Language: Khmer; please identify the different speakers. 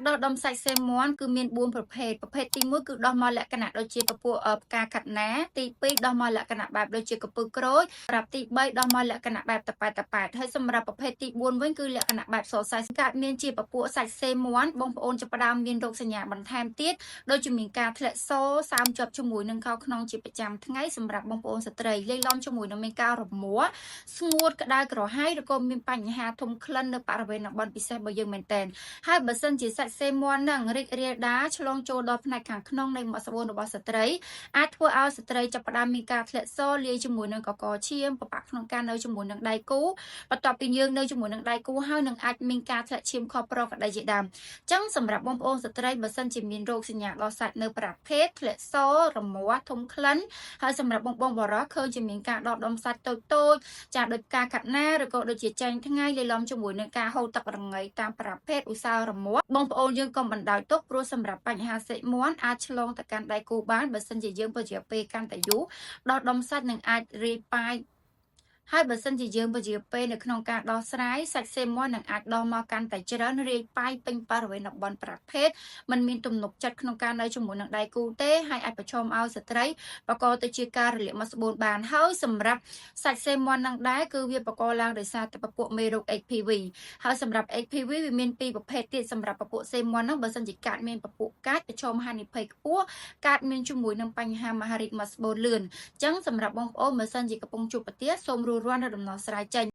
Speaker 1: ដោះដុំសាច់សេមាន់គឺមាន4ប្រភេទទី1គឺដោះមកលក្ខណៈដូចជាពពួកផ្កាខាត់ណាទី2ដោះមកលក្ខណៈបែបដូចជាកំពឹសក្រូចសម្រាប់ទី3ដោះមកលក្ខណៈបែបតប៉ែតហើយសម្រាប់ប្រភេទទី4វិញគឺលក្ខណៈបែបសរសៃកើតមានជាពពួកសាច់សេមាន់បងប្អូនចាប់ផ្ដើមមានរោគសញ្ញាបន្ថែមទៀតដូចជាមានការធ្លាក់សសើមជាប់ជាមួយនឹងខោខ្នងជាប្រចាំថ្ងៃសម្រាប់បងប្អូនស្ត្រីលេងឡំជាមួយនឹងមានការរមាស់ស្ងួតក្តៅក្រហាយឬក៏មានបញ្ហាធំក្លិននៅបរិវេណតំបន់ពិសេសរបស់យើងមែនទែនហើយបើសិនជាសាច់សេមាន់នឹងរីករាលដាលឆ្លងចូលដល់ផ្នែកខាងក្នុងនៃមាត់ស្បូនរបស់ស្ត្រីអាចធ្វើឲ្យស្ត្រីចាប់ផ្ដើមមានការធ្លាក់សលាយជាមួយនឹងកកឈាមពិបាកក្នុងការនៅជាមួយនឹងដៃគូបន្ទាប់ពីយើងនៅជាមួយនឹងដៃគូហើយនឹងអាចមានការធ្លាក់ឈាមខុសប្រក្រតីជាដើមអញ្ចឹងសម្រាប់បងប្អូនស្ត្រីបើសិនជាមានរោគសញ្ញាដល់សាច់នៅប្រភេទធ្លាក់សរមាស់ធំក្លិនហើយសម្រាប់បងបរោះឃើញជាមានការដកដុំសាច់តូចចាស់ដោយការកាត់ណាឬក៏ដូចជាចែងថ្ងៃលេឡំជាមួយនឹងការហូរទឹករងៃតាមប្រភេទឧស្សាហ៍រមាស់បងប្អូនយើងកុំបណ្ដោយទុកព្រោះសម្រាប់បញ្ហាសេមាន់អាចឆ្លងទៅកាន់ដៃគូបានបើសិនជាយើងពជាពេលកាន់តែយូរដកដុំសាច់នឹងអាចរាយប៉ាយហើយបើសិនជាយើងពជាពេលនៅក្នុងការដោះស្រាយសាច់សេមាន់នឹងអាចដោះមកកាន់តែច្រើនរាយប៉ាយពេញបរិវេណតំបន់ប្រភេទมันមានទំនុកចិត្តក្នុងការនៅជាមួយនឹងដៃគូទេហើយអាចប្រឈមឲ្យស្ត្រីបកទៅជាការរលាកមាត់ស្បូនបានហើយសម្រាប់សាច់សេមាន់នឹងដែរគឺវាបកឡើងដោយសារតែពពួកមេរោគ HPV ហើយសម្រាប់ HPV វាមានពីរប្រភេទទៀតសម្រាប់ពពួកសេមាន់ហ្នឹងបើសិនជាកើតមានពពួកកាចប្រឈមហានិភ័យខ្ពស់កើតមានជាមួយនឹងបញ្ហាមហារីកមាត់ស្បូនលឿនអញ្ចឹងសម្រាប់បងប្អូនបើសិនជាកំពុងជួបប្រទះសូមរួចរាន់នៅដំណោះស្រាយចេញ